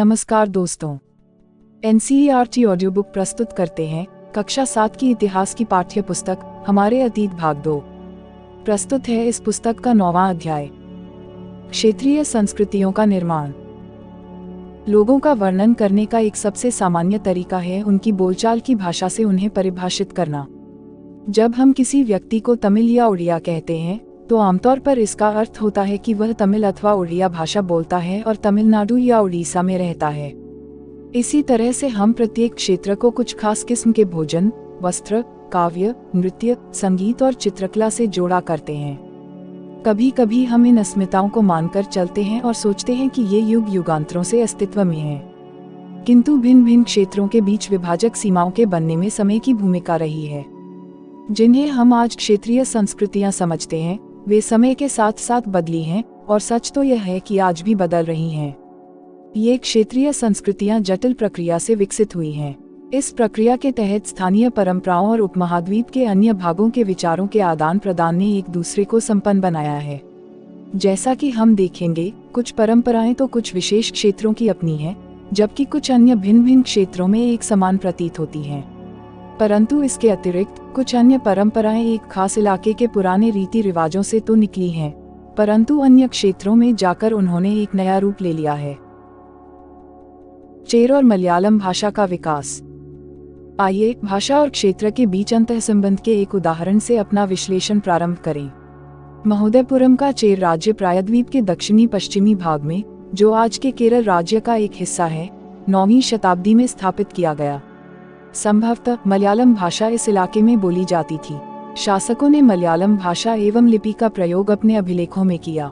नमस्कार दोस्तों, NCERT audio book प्रस्तुत करते हैं कक्षा 7 की इतिहास की पाठ्य पुस्तक हमारे अतीत भाग 2। प्रस्तुत है इस पुस्तक का 9वां अध्याय, क्षेत्रीय संस्कृतियों का निर्माण। लोगों का वर्णन करने का एक सबसे सामान्य तरीका है उनकी बोलचाल की भाषा से उन्हें परिभाषित करना। जब हम किसी व्यक्ति को तमिल या उड़िया कहते हैं तो आमतौर पर इसका अर्थ होता है कि वह तमिल अथवा उड़िया भाषा बोलता है और तमिलनाडु या उड़ीसा में रहता है। इसी तरह से हम प्रत्येक क्षेत्र को कुछ खास किस्म के भोजन, वस्त्र, काव्य, नृत्य, संगीत और चित्रकला से जोड़ा करते हैं। कभी कभी हम इन अस्मिताओं को मानकर चलते हैं और सोचते हैं कि ये युग युगांतरों से अस्तित्व में हैं। किंतु भिन्न भिन्न क्षेत्रों के बीच विभाजक सीमाओं के बनने में समय की भूमिका रही है। जिन्हें हम आज क्षेत्रीय संस्कृतियां समझते हैं वे समय के साथ साथ बदली हैं, और सच तो यह है कि आज भी बदल रही हैं। ये क्षेत्रीय संस्कृतियां जटिल प्रक्रिया से विकसित हुई हैं। इस प्रक्रिया के तहत स्थानीय परंपराओं और उपमहाद्वीप के अन्य भागों के विचारों के आदान प्रदान ने एक दूसरे को संपन्न बनाया है। जैसा कि हम देखेंगे, कुछ परंपराएं तो कुछ विशेष क्षेत्रों की अपनी हैं, जबकि कुछ अन्य भिन्न भिन्न क्षेत्रों में एक समान प्रतीत होती हैं। परंतु इसके अतिरिक्त कुछ अन्य परंपराएं एक खास इलाके के पुराने रीति रिवाजों से तो निकली हैं, परंतु अन्य क्षेत्रों में जाकर उन्होंने एक नया रूप ले लिया है। चेर और मलयालम भाषा का विकास। आइए भाषा और क्षेत्र के बीच अंतःसंबंध के एक उदाहरण से अपना विश्लेषण प्रारंभ करें। महोदयपुरम का चेर राज्य प्रायद्वीप के दक्षिणी पश्चिमी भाग में, जो आज के केरल राज्य का एक हिस्सा है, 9वीं शताब्दी में स्थापित किया गया। संभवतः मलयालम भाषा इस इलाके में बोली जाती थी। शासकों ने मलयालम भाषा एवं लिपि का प्रयोग अपने अभिलेखों में किया।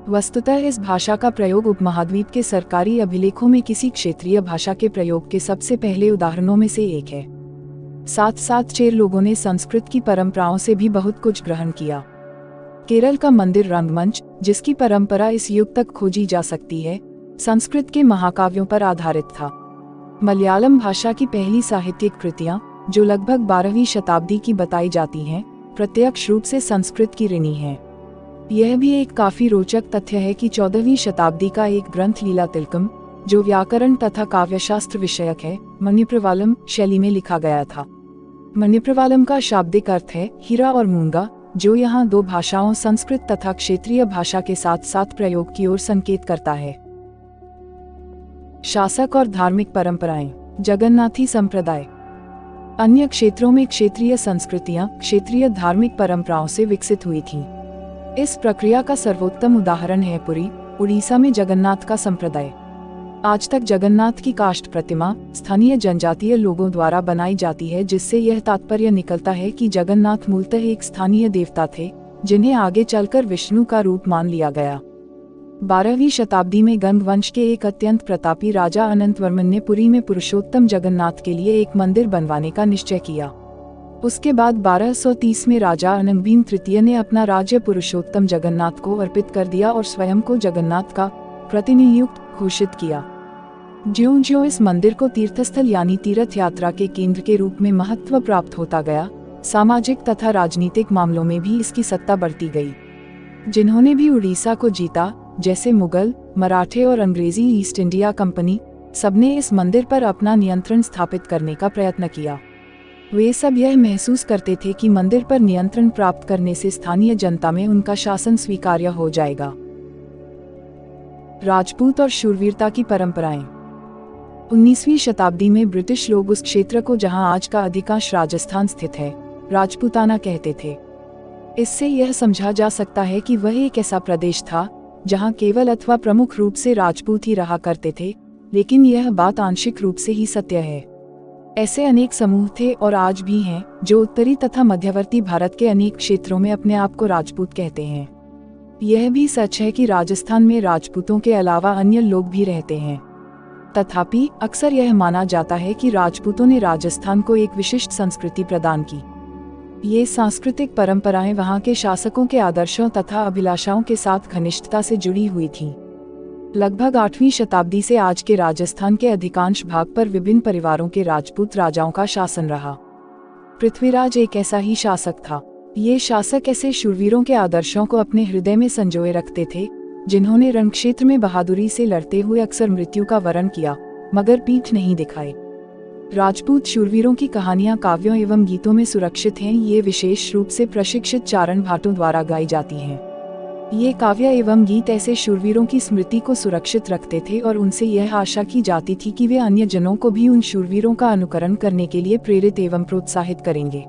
वस्तुतः इस भाषा का प्रयोग उपमहाद्वीप के सरकारी अभिलेखों में किसी क्षेत्रीय भाषा के प्रयोग के सबसे पहले उदाहरणों में से एक है। साथ साथ चेर लोगों ने संस्कृत की परंपराओं से भी बहुत कुछ ग्रहण किया। केरल का मंदिर रंगमंच, जिसकी परंपरा इस युग तक खोजी जा सकती है, संस्कृत के महाकाव्यों पर आधारित था। मलयालम भाषा की पहली साहित्यिक कृतियां, जो लगभग 12वीं शताब्दी की बताई जाती हैं, प्रत्यक्ष रूप से संस्कृत की ऋणी हैं। यह भी एक काफी रोचक तथ्य है कि 14वीं शताब्दी का एक ग्रंथ लीला तिलकम, जो व्याकरण तथा काव्यशास्त्र विषयक है, मणिप्रवालम शैली में लिखा गया था। मणिप्रवालम का शाब्दिक अर्थ है हीरा और मूंगा, जो यहाँ दो भाषाओं संस्कृत तथा क्षेत्रीय भाषा के साथ साथ प्रयोग की ओर संकेत करता है। शासक और धार्मिक परंपराएं। जगन्नाथी संप्रदाय। अन्य क्षेत्रों में क्षेत्रीय संस्कृतियां क्षेत्रीय धार्मिक परंपराओं से विकसित हुई थीं। इस प्रक्रिया का सर्वोत्तम उदाहरण है पुरी, उड़ीसा में जगन्नाथ का संप्रदाय। आज तक जगन्नाथ की काष्ठ प्रतिमा स्थानीय जनजातीय लोगों द्वारा बनाई जाती है, जिससे यह तात्पर्य निकलता है कि जगन्नाथ मूलतः एक स्थानीय देवता थे, जिन्हें आगे चलकर विष्णु का रूप मान लिया गया। 12वीं शताब्दी में गंग वंश के एक अत्यंत प्रतापी राजा अनंतवर्मन ने पुरी में पुरुषोत्तम जगन्नाथ के लिए एक मंदिर बनवाने का निश्चय किया। उसके बाद 1230 में राजा अनंगभीम तृतीय ने अपना राज्य पुरुषोत्तम जगन्नाथ को अर्पित कर दिया और स्वयं को जगन्नाथ का प्रतिनियुक्त घोषित किया। ज्यों-ज्यों इस मंदिर को तीर्थस्थल यानी तीर्थ यात्रा के केंद्र के रूप में महत्व प्राप्त होता गया, सामाजिक तथा राजनीतिक मामलों में भी इसकी सत्ता बढ़ती गई। जिन्होंने भी उड़ीसा को जीता, जैसे मुगल, मराठे और अंग्रेजी ईस्ट इंडिया कंपनी, सबने इस मंदिर पर अपना नियंत्रण स्थापित करने का प्रयत्न किया। वे सब यह महसूस करते थे कि मंदिर पर नियंत्रण प्राप्त करने से स्थानीय जनता में उनका शासन स्वीकार्य हो जाएगा। राजपूत और शूरवीरता की परंपराएं। 19वीं शताब्दी में ब्रिटिश लोग उस क्षेत्र को जहां आज का अधिकांश राजस्थान स्थित है, राजपूताना कहते थे। इससे यह समझा जा सकता है कि वह एक ऐसा प्रदेश था जहां केवल अथवा प्रमुख रूप से राजपूत ही रहा करते थे, लेकिन यह बात आंशिक रूप से ही सत्य है। ऐसे अनेक समूह थे और आज भी हैं, जो उत्तरी तथा मध्यवर्ती भारत के अनेक क्षेत्रों में अपने आप को राजपूत कहते हैं। यह भी सच है कि राजस्थान में राजपूतों के अलावा अन्य लोग भी रहते हैं। तथापि अक्सर यह माना जाता है कि राजपूतों ने राजस्थान को एक विशिष्ट संस्कृति प्रदान की। ये सांस्कृतिक परंपराएं वहां के शासकों के आदर्शों तथा अभिलाषाओं के साथ घनिष्ठता से जुड़ी हुई थीं। लगभग 8वीं शताब्दी से आज के राजस्थान के अधिकांश भाग पर विभिन्न परिवारों के राजपूत राजाओं का शासन रहा। पृथ्वीराज एक ऐसा ही शासक था। ये शासक ऐसे शूरवीरों के आदर्शों को अपने हृदय में संजोए रखते थे, जिन्होंने रणक्षेत्र में बहादुरी से लड़ते हुए अक्सर मृत्यु का वरण किया मगर पीठ नहीं दिखाई। राजपूत शूरवीरों की कहानियां काव्यों एवं गीतों में सुरक्षित हैं। ये विशेष रूप से प्रशिक्षित चारण भाटों द्वारा गाई जाती हैं। ये काव्य एवं गीत ऐसे शूरवीरों की स्मृति को सुरक्षित रखते थे और उनसे यह आशा की जाती थी कि वे अन्य जनों को भी उन शूरवीरों का अनुकरण करने के लिए प्रेरित एवं प्रोत्साहित करेंगे।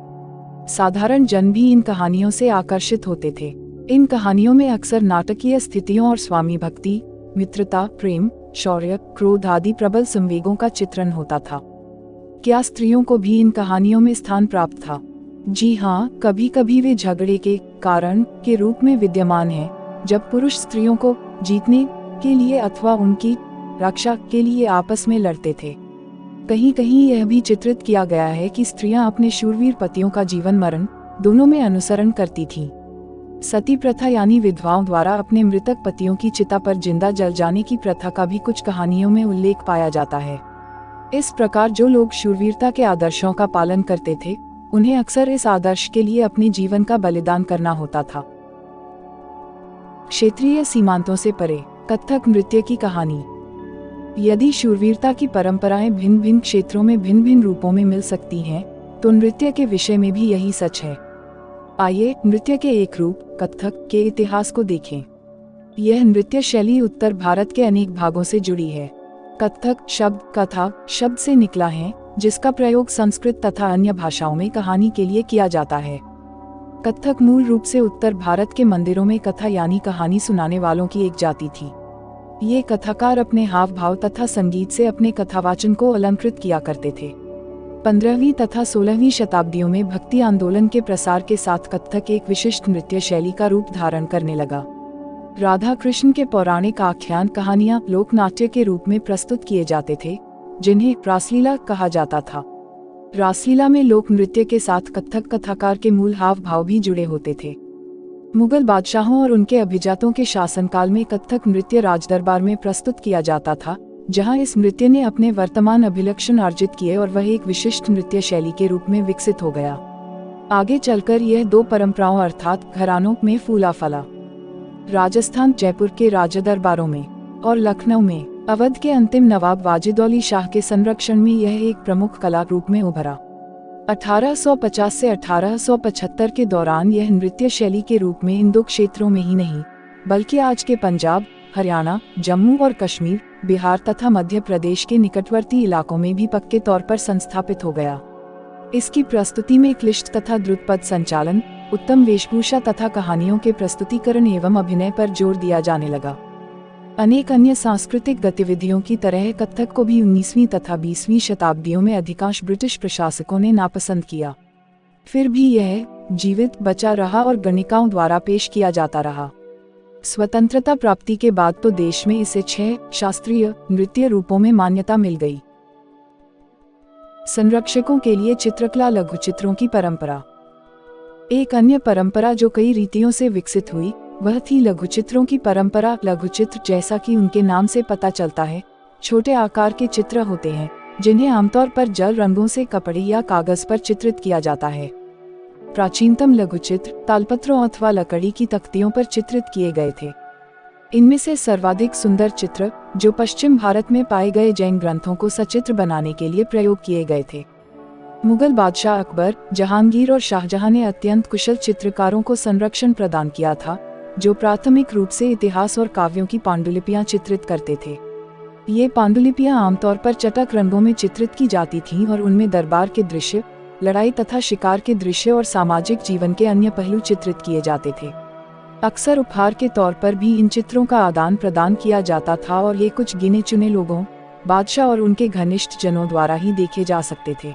साधारण जन भी इन कहानियों से आकर्षित होते थे। इन कहानियों में अक्सर नाटकीय स्थितियों और स्वामी भक्ति, मित्रता, प्रेम, शौर्य, क्रोध आदि प्रबल संवेगों का चित्रण होता था। क्या स्त्रियों को भी इन कहानियों में स्थान प्राप्त था? जी हाँ, कभी कभी वे झगड़े के कारण के रूप में विद्यमान हैं, जब पुरुष स्त्रियों को जीतने के लिए अथवा उनकी रक्षा के लिए आपस में लड़ते थे। कहीं कहीं यह भी चित्रित किया गया है कि स्त्रियां अपने शूरवीर पतियों का जीवन मरण दोनों में अनुसरण करती थीं। सती प्रथा यानी विधवाओं द्वारा अपने मृतक पतियों की चिता पर जिंदा जल जाने की प्रथा का भी कुछ कहानियों में उल्लेख पाया जाता है। इस प्रकार जो लोग शूरवीरता के आदर्शों का पालन करते थे, उन्हें अक्सर इस आदर्श के लिए अपने जीवन का बलिदान करना होता था। क्षेत्रीय सीमांतों से परे कथक नृत्य की कहानी। यदि शूरवीरता की परंपराएं भिन्न भिन्न क्षेत्रों में भिन्न भिन्न रूपों में मिल सकती हैं, तो नृत्य के विषय में भी यही सच है। आइए नृत्य के एक रूप कथक के इतिहास को देखें। यह नृत्य शैली उत्तर भारत के अनेक भागों से जुड़ी है। कथक शब्द कथा शब्द से निकला है, जिसका प्रयोग संस्कृत तथा अन्य भाषाओं में कहानी के लिए किया जाता है। कथक मूल रूप से उत्तर भारत के मंदिरों में कथा यानी कहानी सुनाने वालों की एक जाति थी। ये कथाकार अपने हाव भाव तथा संगीत से अपने कथावाचन को अलंकृत किया करते थे। 15वीं तथा 16वीं शताब्दियों में भक्ति आंदोलन के प्रसार के साथ कथक एक विशिष्ट नृत्य शैली का रूप धारण करने लगा। राधा कृष्ण के पौराणिक आख्यान कहानियां लोकनाट्य के रूप में प्रस्तुत किए जाते थे, जिन्हें रासलीला कहा जाता था। रासलीला में लोक नृत्य के साथ कथक कथाकार के मूल हाव भाव भी जुड़े होते थे। मुगल बादशाहों और उनके अभिजातों के शासनकाल में कथक नृत्य राजदरबार में प्रस्तुत किया जाता था, जहां इस नृत्य ने अपने वर्तमान अभिलक्षण अर्जित किए और वह एक विशिष्ट नृत्य शैली के रूप में विकसित हो गया। आगे चलकर यह दो परंपराओं अर्थात घरानों में फूला फला। राजस्थान जयपुर के राजदरबारों में और लखनऊ में अवध के अंतिम नवाब वाजिदौली शाह के संरक्षण में यह एक प्रमुख कला रूप में उभरा। 1850 से 1875 के दौरान यह नृत्य शैली के रूप में इन दो क्षेत्रों में ही नहीं, बल्कि आज के पंजाब, हरियाणा, जम्मू और कश्मीर, बिहार तथा मध्य प्रदेश के निकटवर्ती इलाकों में भी पक्के तौर पर संस्थापित हो गया। इसकी प्रस्तुति में क्लिष्ट तथा द्रुतपद संचालन, उत्तम वेशभूषा तथा कहानियों के प्रस्तुतिकरण एवं अभिनय पर जोर दिया जाने लगा। अनेक अन्य सांस्कृतिक गतिविधियों की तरह कथक को भी 19वीं तथा 20वीं शताब्दियों में अधिकांश ब्रिटिश प्रशासकों ने नापसंद किया। फिर भी यह जीवित बचा रहा और गणिकाओं द्वारा पेश किया जाता रहा। स्वतंत्रता प्राप्ति के बाद तो देश में इसे 6 शास्त्रीय नृत्य रूपों में मान्यता मिल गई। संरक्षकों के लिए चित्रकला लघुचित्रों की परंपरा। एक अन्य परंपरा जो कई रीतियों से विकसित हुई वह थी लघुचित्रों की परंपरा। लघुचित्र, जैसा कि उनके नाम से पता चलता है, छोटे आकार के चित्र होते हैं जिन्हें आमतौर पर जल रंगों से कपड़े या कागज पर चित्रित किया जाता है। प्राचीनतम लघुचित्र तालपत्रों अथवा लकड़ी की तख्तियों पर चित्रित किए गए थे। इनमें से सर्वाधिक सुंदर चित्र, जो पश्चिम भारत में पाए गए जैन ग्रंथों को सचित्र बनाने के लिए प्रयोग किए गए थे। मुगल बादशाह अकबर, जहांगीर और शाहजहां ने अत्यंत कुशल चित्रकारों को संरक्षण प्रदान किया था, जो प्राथमिक रूप से इतिहास और काव्यों की पांडुलिपियां चित्रित करते थे। ये पांडुलिपियां आमतौर पर चटक रंगों में चित्रित की जाती थीं और उनमें दरबार के दृश्य, लड़ाई तथा शिकार के दृश्य और सामाजिक जीवन के अन्य पहलू चित्रित किए जाते थे। अक्सर उपहार के तौर पर भी इन चित्रों का आदान प्रदान किया जाता था और ये कुछ गिने चुने लोगों, बादशाह और उनके घनिष्ठ जनों द्वारा ही देखे जा सकते थे।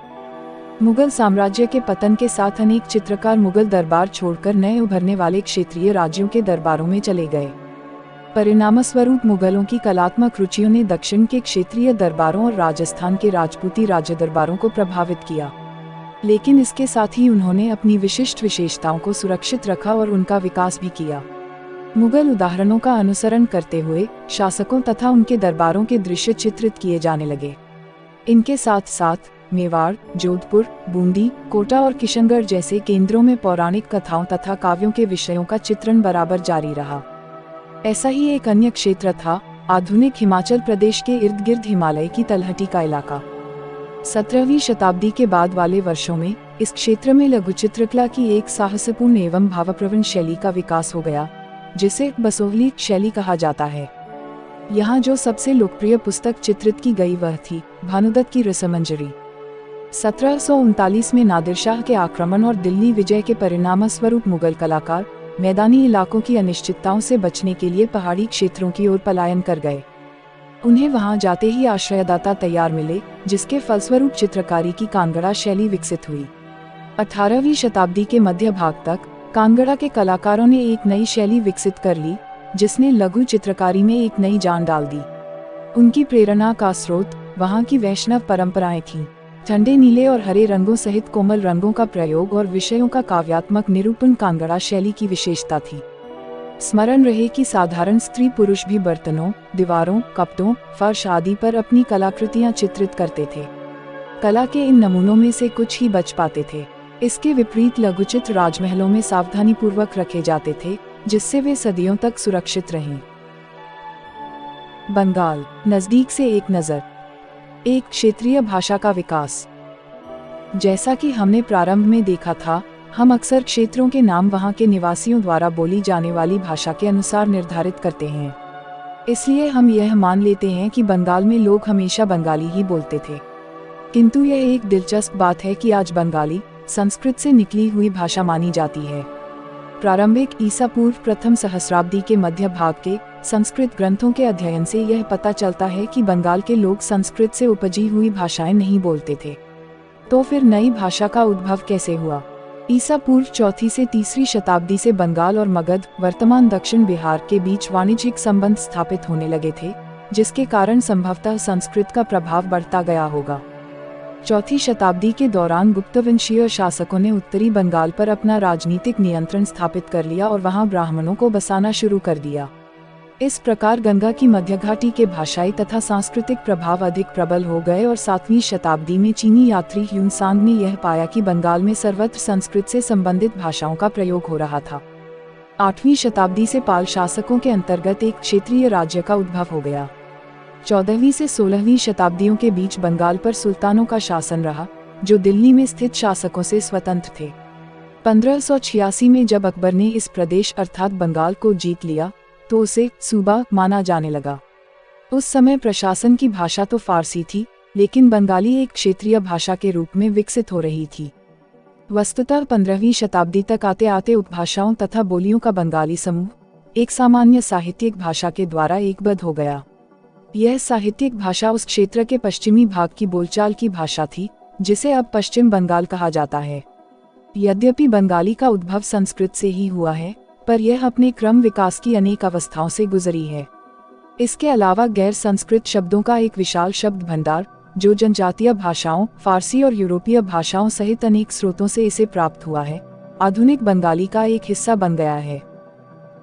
मुगल साम्राज्य के पतन के साथ अनेक चित्रकार मुगल दरबार छोड़कर नए उभरने वाले क्षेत्रीय राज्यों के दरबारों में चले गए। परिणामस्वरूप मुगलों की कलात्मक रुचियों ने दक्षिण के क्षेत्रीय दरबारों और राजस्थान के राजपूती राज्य दरबारों को प्रभावित किया, लेकिन इसके साथ ही उन्होंने अपनी विशिष्ट विशेषताओं को सुरक्षित रखा और उनका विकास भी किया। मुगल उदाहरणों का अनुसरण करते हुए शासकों तथा उनके दरबारों के दृश्य चित्रित किए जाने लगे। इनके साथ साथ मेवाड़, जोधपुर, बूंदी, कोटा और किशनगढ़ जैसे केंद्रों में पौराणिक कथाओं तथा काव्यों के विषयों का चित्रण बराबर जारी रहा। ऐसा ही एक अन्य क्षेत्र था आधुनिक हिमाचल प्रदेश के इर्द गिर्द हिमालय की तलहटी का इलाका। 17वीं शताब्दी के बाद वाले वर्षों में इस क्षेत्र में लघु चित्रकला की एक साहसपूर्ण एवं भावप्रवण शैली का विकास हो गया, जिसे बसोहली शैली कहा जाता है। यहाँ जो सबसे लोकप्रिय पुस्तक चित्रित की गई वह थी भानुदत्त की रसमंजरी। 1739 में नादिर शाह के आक्रमण और दिल्ली विजय के परिणामस्वरूप मुगल कलाकार मैदानी इलाकों की अनिश्चितताओं से बचने के लिए पहाड़ी क्षेत्रों की ओर पलायन कर गए। उन्हें वहां जाते ही आश्रयदाता तैयार मिले, जिसके फलस्वरूप चित्रकारी की कांगड़ा शैली विकसित हुई। 18वीं शताब्दी के मध्य भाग तक कांगड़ा के कलाकारों ने एक नई शैली विकसित कर ली, जिसने लघु चित्रकारी में एक नई जान डाल दी। उनकी प्रेरणा का स्रोत वहां की वैष्णव परंपराएं थीं। ठंडे नीले और हरे रंगों सहित कोमल रंगों का प्रयोग और विषयों का काव्यात्मक निरूपण कांगड़ा शैली की विशेषता थी। स्मरण रहे कि साधारण स्त्री पुरुष भी बर्तनों, दीवारों, कपड़ों, फर्श आदि पर अपनी कलाकृतियां चित्रित करते थे। कला के इन नमूनों में से कुछ ही बच पाते थे। इसके विपरीत लघुचित्र राजमहलों में सावधानीपूर्वक रखे जाते थे, जिससे वे सदियों तक सुरक्षित रहें। बंगाल, नजदीक से एक नज़र। एक क्षेत्रीय भाषा का विकास। जैसा कि हमने प्रारंभ में देखा था, हम अक्सर क्षेत्रों के नाम वहां के निवासियों द्वारा बोली जाने वाली भाषा के अनुसार निर्धारित करते हैं। इसलिए हम यह मान लेते हैं कि बंगाल में लोग हमेशा बंगाली ही बोलते थे। किंतु यह एक दिलचस्प बात है कि आज बंगाली संस्कृत से निकली हुई भाषा मानी जाती है। प्रारंभिक ईसा पूर्व प्रथम सहस्राब्दी के मध्य भाग के संस्कृत ग्रंथों के अध्ययन से यह पता चलता है कि बंगाल के लोग संस्कृत से उपजी हुई भाषाएं नहीं बोलते थे। तो फिर नई भाषा का उद्भव कैसे हुआ? ईसा पूर्व चौथी से तीसरी शताब्दी से बंगाल और मगध, वर्तमान दक्षिण बिहार के बीच वाणिज्यिक संबंध स्थापित होने लगे थे, जिसके कारण संभवतः संस्कृत का प्रभाव बढ़ता गया होगा। चौथी शताब्दी के दौरान गुप्तवंशीय शासकों ने उत्तरी बंगाल पर अपना राजनीतिक नियंत्रण स्थापित कर लिया और वहां ब्राह्मणों को बसाना शुरू कर दिया। इस प्रकार गंगा की मध्यघाटी के भाषाई तथा सांस्कृतिक प्रभाव अधिक प्रबल हो गए और 7वीं शताब्दी में चीनी यात्री ह्यूनसांग ने यह पाया कि बंगाल में सर्वत्र संस्कृत से संबंधित भाषाओं का प्रयोग हो रहा था। 8वीं शताब्दी से पाल शासकों के अंतर्गत एक क्षेत्रीय राज्य का उद्भव हो गया। 14वीं से 16वीं शताब्दियों के बीच बंगाल पर सुल्तानों का शासन रहा, जो दिल्ली में स्थित शासकों से स्वतंत्र थे। 1586 में जब अकबर ने इस प्रदेश अर्थात बंगाल को जीत लिया, तो उसे सूबा माना जाने लगा। उस समय प्रशासन की भाषा तो फारसी थी, लेकिन बंगाली एक क्षेत्रीय भाषा के रूप में विकसित हो रही थी। वस्तुतः 15वीं शताब्दी तक आते आते उपभाषाओं तथा बोलियों का बंगाली समूह एक सामान्य साहित्यिक भाषा के द्वारा एकबद्ध हो गया। यह साहित्यिक भाषा उस क्षेत्र के पश्चिमी भाग की बोलचाल की भाषा थी, जिसे अब पश्चिम बंगाल कहा जाता है। यद्यपि बंगाली का उद्भव संस्कृत से ही हुआ है, पर यह अपने क्रम विकास की अनेक अवस्थाओं से गुजरी है। इसके अलावा गैर संस्कृत शब्दों का एक विशाल शब्द भंडार, जो जनजातीय भाषाओं, फारसी और यूरोपीय भाषाओं सहित अनेक स्रोतों से इसे प्राप्त हुआ है, आधुनिक बंगाली का एक हिस्सा बन गया है।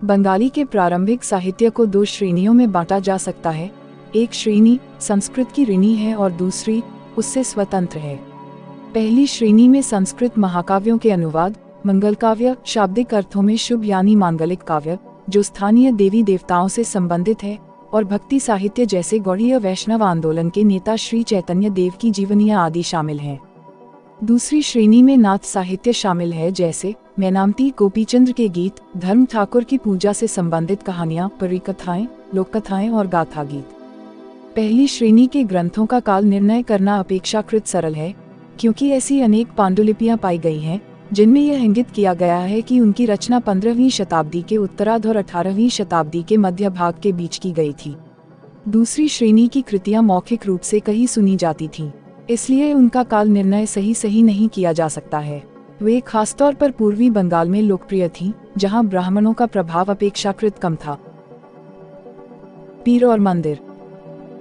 बंगाली के प्रारंभिक साहित्य को 2 श्रेणियों में बांटा जा सकता है। एक श्रेणी संस्कृत की ऋणी है और दूसरी उससे स्वतंत्र है। पहली श्रेणी में संस्कृत महाकाव्यों के अनुवाद, मंगल काव्य, शाब्दिक अर्थों में शुभ यानी मांगलिक काव्य, जो स्थानीय देवी देवताओं से संबंधित है, और भक्ति साहित्य जैसे गौड़ीय वैष्णव आंदोलन के नेता श्री चैतन्य देव की जीवनी आदि शामिल हैं। दूसरी श्रेणी में नाथ साहित्य शामिल है, जैसे मैनामती गोपीचंद्र के गीत, धर्म ठाकुर की पूजा से संबंधित कहानियां, परिकथाएं, लोककथाएं और गाथा गीत। पहली श्रेणी के ग्रंथों का काल निर्णय करना अपेक्षाकृत सरल है, क्योंकि ऐसी अनेक पांडुलिपियां पाई गई हैं जिनमें यह इंगित किया गया है कि उनकी रचना 15वीं शताब्दी के उत्तरार्ध और 18वीं शताब्दी के मध्य भाग के बीच की गई थी। दूसरी श्रेणी की कृतियां मौखिक रूप से कहीं सुनी जाती थीं, इसलिए उनका काल निर्णय सही नहीं किया जा सकता है। वे खासतौर पर पूर्वी बंगाल में लोकप्रिय थीं, जहां ब्राह्मणों का प्रभाव अपेक्षाकृत कम था। पीर और मंदिर।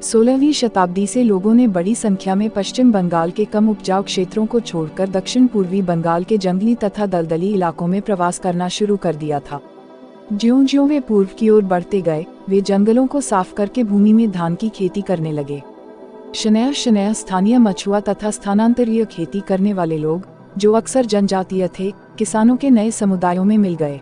16वीं शताब्दी से लोगों ने बड़ी संख्या में पश्चिम बंगाल के कम उपजाऊ क्षेत्रों को छोड़कर दक्षिण पूर्वी बंगाल के जंगली तथा दलदली इलाकों में प्रवास करना शुरू कर दिया था। ज्यों-ज्यों वे पूर्व की ओर बढ़ते गए, वे जंगलों को साफ करके भूमि में धान की खेती करने लगे। शनैः स्थानीय मछुआ तथा स्थानांतरीय खेती करने वाले लोग, जो अक्सर जनजातीय थे, किसानों के नए समुदायों में मिल गए।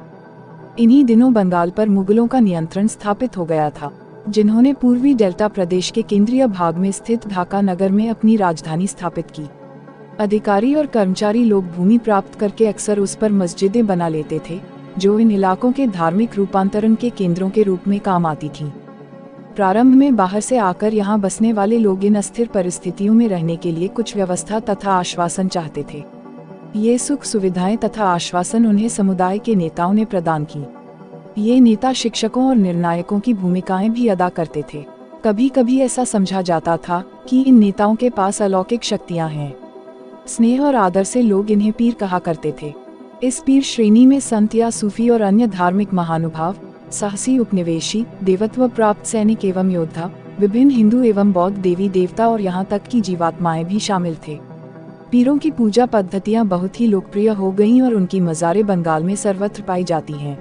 इन्हीं दिनों बंगाल पर मुगलों का नियंत्रण स्थापित हो गया था, जिन्होंने पूर्वी डेल्टा प्रदेश के केंद्रीय भाग में स्थित ढाका नगर में अपनी राजधानी स्थापित की। अधिकारी और कर्मचारी लोग भूमि प्राप्त करके अक्सर उस पर मस्जिदें बना लेते थे, जो इन इलाकों के धार्मिक रूपांतरण के केंद्रों के रूप में काम आती थीं। प्रारंभ में बाहर से आकर यहाँ बसने वाले लोग इन अस्थिर परिस्थितियों में रहने के लिए कुछ व्यवस्था तथा आश्वासन चाहते थे। ये सुख सुविधाएं तथा आश्वासन उन्हें समुदाय के नेताओं ने प्रदान की। ये नेता शिक्षकों और निर्णायकों की भूमिकाएं भी अदा करते थे। कभी कभी ऐसा समझा जाता था कि इन नेताओं के पास अलौकिक शक्तियां हैं। स्नेह और आदर से लोग इन्हें पीर कहा करते थे। इस पीर श्रेणी में संत या सूफी और अन्य धार्मिक महानुभाव, साहसी उपनिवेशी, देवत्व प्राप्त सैनिक एवं योद्धा, विभिन्न हिंदू एवं बौद्ध देवी देवता और यहाँ तक की जीवात्माएं भी शामिल थे। पीरों की पूजा पद्धतियां बहुत ही लोकप्रिय हो गईं और उनकी मज़ारें बंगाल में सर्वत्र पाई जाती हैं।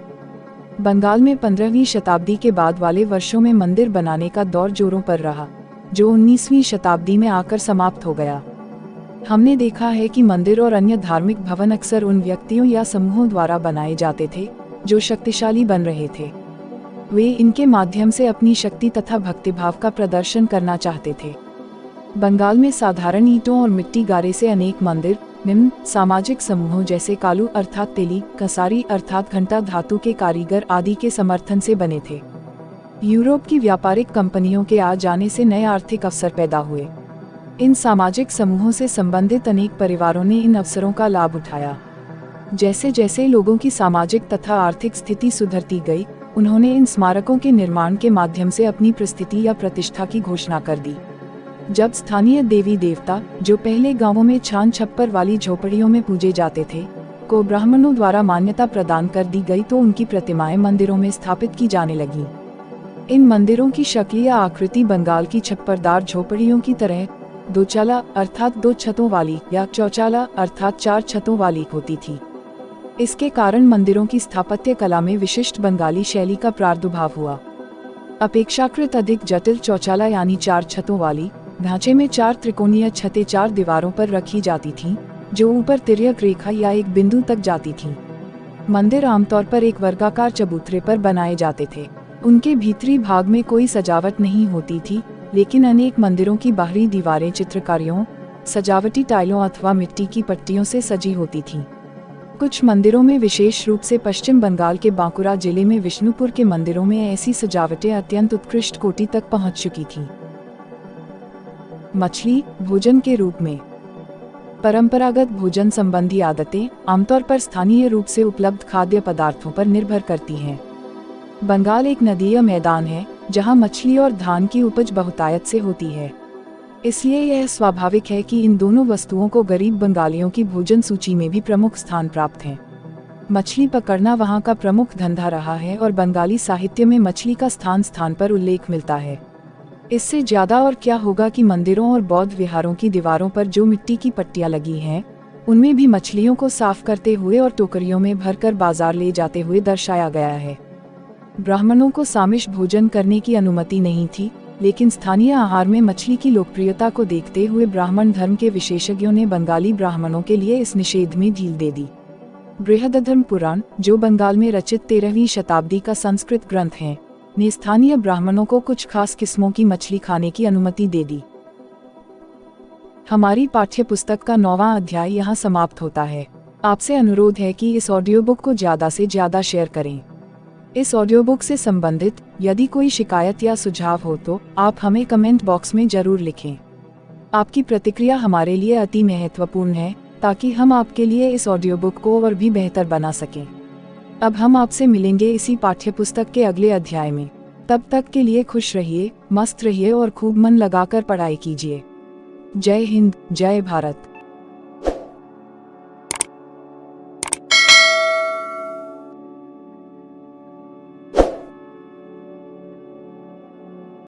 बंगाल में 15वीं शताब्दी के बाद वाले वर्षों में मंदिर बनाने का दौर जोरों पर रहा, जो 19वीं शताब्दी में आकर समाप्त हो गया। हमने देखा है कि मंदिर और अन्य धार्मिक भवन अक्सर उन व्यक्तियों या समूहों द्वारा बनाए जाते थे जो शक्तिशाली बन रहे थे। वे इनके माध्यम से अपनी शक्ति तथा भक्तिभाव का प्रदर्शन करना चाहते थे। बंगाल में साधारण ईंटों और मिट्टी गारे से अनेक मंदिर निम्न सामाजिक समूहों जैसे कालू अर्थात तेली, कसारी अर्थात घंटा धातु के कारीगर आदि के समर्थन से बने थे। यूरोप की व्यापारिक कंपनियों के आ जाने से नए आर्थिक अवसर पैदा हुए। इन सामाजिक समूहों से संबंधित अनेक परिवारों ने इन अवसरों का लाभ उठाया। जैसे जैसे लोगों की सामाजिक तथा आर्थिक स्थिति सुधरती गई, उन्होंने इन स्मारकों के निर्माण के माध्यम से अपनी प्रस्थिति या प्रतिष्ठा की घोषणा कर दी। जब स्थानीय देवी देवता, जो पहले गांवों में छान छप्पर वाली झोपड़ियों में पूजे जाते थे, को ब्राह्मणों द्वारा मान्यता प्रदान कर दी गई तो उनकी प्रतिमाएं मंदिरों में स्थापित की जाने लगीं। इन मंदिरों की शक्ल या आकृति बंगाल की छप्परदार झोपड़ियों की तरह दोचाला अर्थात 2 छतों वाली या चौचाला अर्थात 4 छतों वाली होती थी। इसके कारण मंदिरों की स्थापत्य कला में विशिष्ट बंगाली शैली का प्रादुर्भाव हुआ। अपेक्षाकृत अधिक जटिल चौचाला यानी 4 छतों वाली ढांचे में 4 त्रिकोणीय छतें 4 दीवारों पर रखी जाती थीं, जो ऊपर तिर्यक रेखा या एक बिंदु तक जाती थीं। मंदिर आमतौर पर एक वर्गाकार चबूतरे पर बनाए जाते थे। उनके भीतरी भाग में कोई सजावट नहीं होती थी, लेकिन अनेक मंदिरों की बाहरी दीवारें चित्रकारियों, सजावटी टाइलों अथवा मिट्टी की पट्टियों से सजी होती थीं। कुछ मंदिरों में, विशेष रूप से पश्चिम बंगाल के बांकुरा जिले में विष्णुपुर के मंदिरों में ऐसी सजावटें अत्यंत उत्कृष्ट कोटि तक पहुंच चुकी थीं। मछली भोजन के रूप में। परंपरागत भोजन संबंधी आदतें आमतौर पर स्थानीय रूप से उपलब्ध खाद्य पदार्थों पर निर्भर करती हैं। बंगाल एक नदीय मैदान है, जहां मछली और धान की उपज बहुतायत से होती है। इसलिए यह स्वाभाविक है कि इन दोनों वस्तुओं को गरीब बंगालियों की भोजन सूची में भी प्रमुख स्थान प्राप्त है। मछली पकड़ना वहां का प्रमुख धंधा रहा है और बंगाली साहित्य में मछली का स्थान स्थान पर उल्लेख मिलता है। इससे ज्यादा और क्या होगा कि मंदिरों और बौद्ध विहारों की दीवारों पर जो मिट्टी की पट्टियां लगी हैं, उनमें भी मछलियों को साफ करते हुए और टोकरियों में भरकर बाजार ले जाते हुए दर्शाया गया है। ब्राह्मणों को सामिश भोजन करने की अनुमति नहीं थी, लेकिन स्थानीय आहार में मछली की लोकप्रियता को देखते हुए ब्राह्मण धर्म के विशेषज्ञों ने बंगाली ब्राह्मणों के लिए इस निषेध में ढील दे दी। बृहदधर्म पुराण, जो बंगाल में रचित 13वीं शताब्दी का संस्कृत ग्रंथ है, ने स्थानीय ब्राह्मणों को कुछ खास किस्मों की मछली खाने की अनुमति दे दी। हमारी पाठ्य पुस्तक का 9वां अध्याय यहाँ समाप्त होता है। आपसे अनुरोध है कि इस ऑडियो बुक को ज़्यादा से ज़्यादा शेयर करें। इस ऑडियो बुक से संबंधित यदि कोई शिकायत या सुझाव हो तो आप हमें कमेंट बॉक्स में जरूर लिखें। आपकी प्रतिक्रिया हमारे लिए अति महत्वपूर्ण है, ताकि हम आपके लिए इस ऑडियो बुक को और भी बेहतर बना सकें। अब हम आपसे मिलेंगे इसी पाठ्य पुस्तक के अगले अध्याय में। तब तक के लिए खुश रहिए, मस्त रहिए और खूब मन लगाकर पढ़ाई कीजिए। जय हिंद, जय भारत।